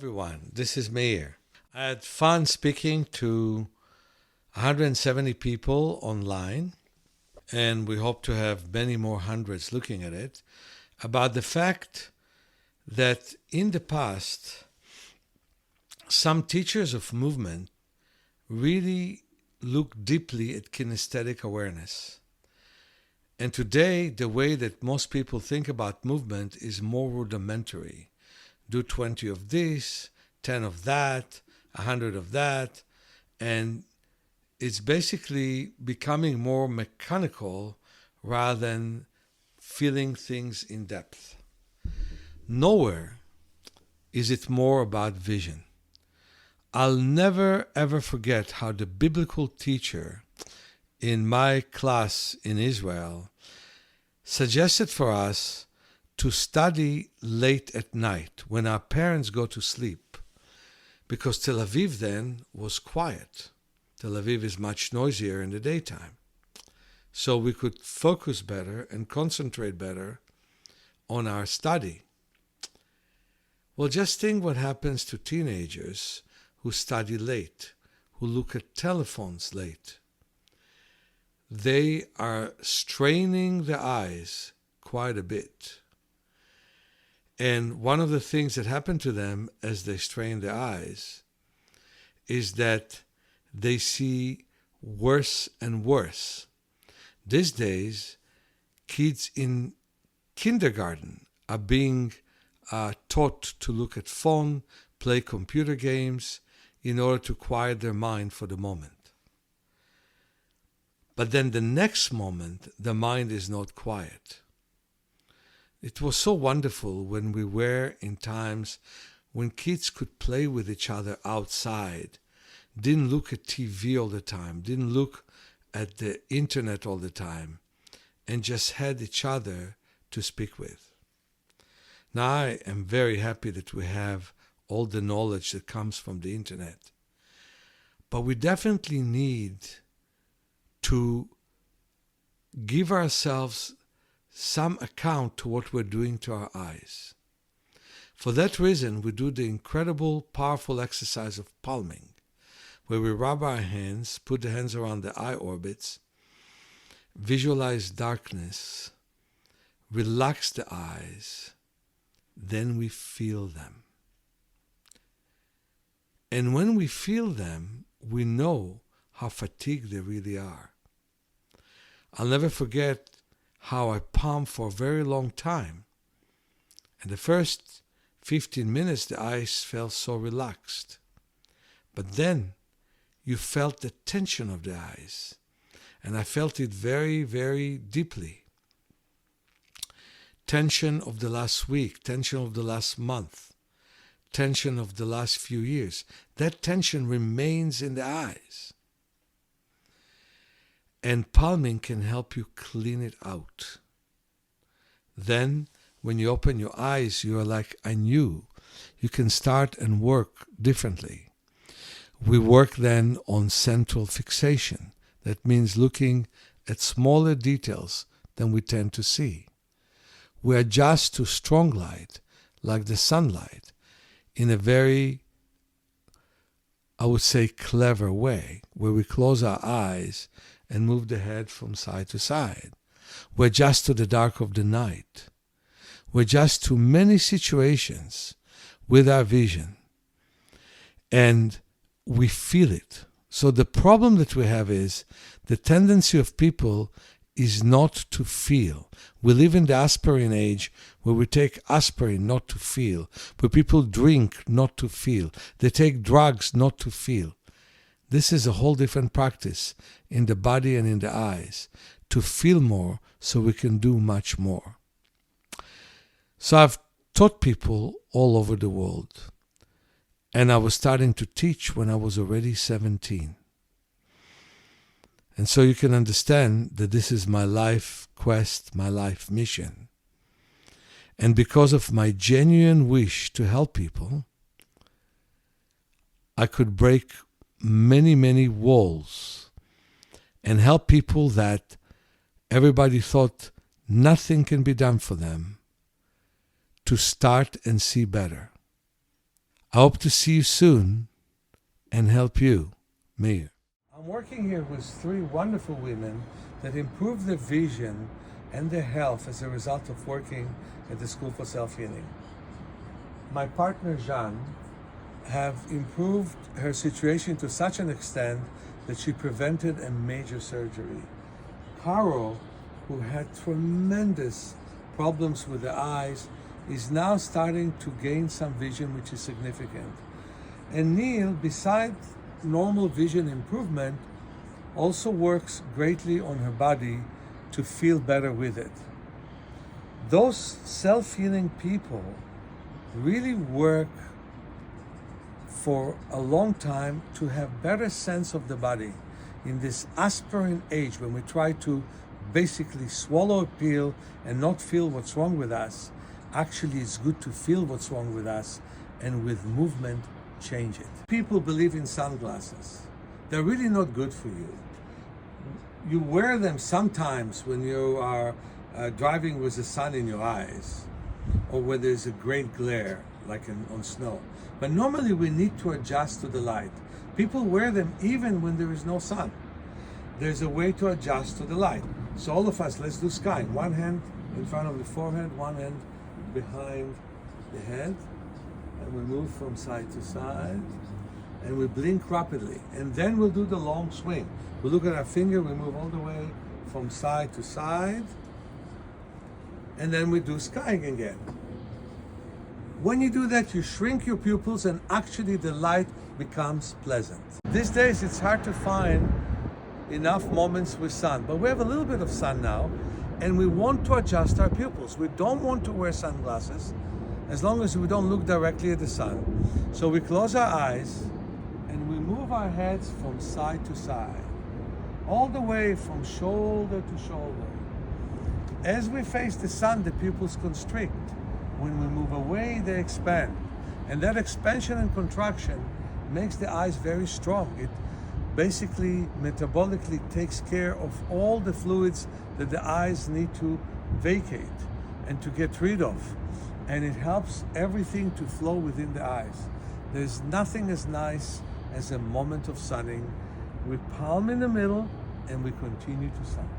everyone. This is Meir. I had fun speaking to 170 people online, and we hope to have many more hundreds looking at it, about the fact that in the past, some teachers of movement really look deeply at kinesthetic awareness. And today, the way that most people think about movement is more rudimentary. Do 20 of this, 10 of that, 100 of that, and it's basically becoming more mechanical rather than feeling things in depth. Nowhere is it more about vision. I'll never ever forget how the biblical teacher in my class in Israel suggested for us to study late at night when our parents go to sleep, because Tel Aviv then was quiet. Tel Aviv is much noisier in the daytime. So we could focus better and concentrate better on our study. Well, just think what happens to teenagers who study late, who look at telephones late. They are straining their eyes quite a bit. And one of the things that happen to them as they strain their eyes is that they see worse and worse. These days, kids in kindergarten are being taught to look at phone, play computer games in order to quiet their mind for the moment. But then the next moment, the mind is not quiet. It was so wonderful when we were in times when kids could play with each other outside, didn't look at TV all the time, didn't look at the internet all the time, and just had each other to speak with. Now I am very happy that we have all the knowledge that comes from the internet, but we definitely need to give ourselves some account to what we're doing to our eyes. For that reason, we do the incredible, powerful exercise of palming, where we rub our hands, put the hands around the eye orbits, visualize darkness, relax the eyes, then we feel them. And when we feel them, we know how fatigued they really are. I'll never forget how I palmed for a very long time. And the first 15 minutes, the eyes felt so relaxed. But then you felt the tension of the eyes. And I felt it very, very deeply. Tension of the last week, tension of the last month, tension of the last few years. That tension remains in the eyes. And palming can help you clean it out. Then, when you open your eyes, you are like, I knew. You can start and work differently. We work then on central fixation. That means looking at smaller details than we tend to see. We adjust to strong light, like the sunlight, in a very, I would say, clever way, where we close our eyes and move the head from side to side. We adjust to the dark of the night. We adjust to many situations with our vision. And we feel it. So the problem that we have is the tendency of people is not to feel. We live in the aspirin age where we take aspirin not to feel, where people drink not to feel. They take drugs not to feel. This is a whole different practice in the body and in the eyes, to feel more so we can do much more. So I've taught people all over the world, and I was starting to teach when I was already 17. And so you can understand that this is my life quest, my life mission. And because of my genuine wish to help people, I could break many, many walls and help people that everybody thought nothing can be done for them to start and see better. I hope to see you soon and help you, Meir. I'm working here with 3 wonderful women that improved their vision and their health as a result of working at the School for Self-Healing. My partner, Jean, have improved her situation to such an extent that she prevented a major surgery. Carol, who had tremendous problems with the eyes, is now starting to gain some vision, which is significant. And Neil, besides normal vision improvement, also works greatly on her body to feel better with it. Those self-healing people really work for a long time to have better sense of the body. In this aspirin age, when we try to basically swallow a pill and not feel what's wrong with us, actually it's good to feel what's wrong with us and with movement change it. People believe in sunglasses. They're really not good for you. You wear them sometimes when you are driving with the sun in your eyes or when there's a great glare like on snow. But normally we need to adjust to the light. People wear them even when there is no sun. There's a way to adjust to the light. So all of us, let's do sky. One hand in front of the forehead, one hand behind the head. And we move from side to side. And we blink rapidly. And then we'll do the long swing. We look at our finger, we move all the way from side to side. And then we do skying again. When you do that, you shrink your pupils and actually the light becomes pleasant. These days it's hard to find enough moments with sun, but we have a little bit of sun now and we want to adjust our pupils. We don't want to wear sunglasses as long as we don't look directly at the sun. So we close our eyes and we move our heads from side to side, all the way from shoulder to shoulder. As we face the sun, the pupils constrict. When we move away, they expand. And that expansion and contraction makes the eyes very strong. It basically metabolically takes care of all the fluids that the eyes need to vacate and to get rid of. And it helps everything to flow within the eyes. There's nothing as nice as a moment of sunning with palm in the middle, and we continue to sun.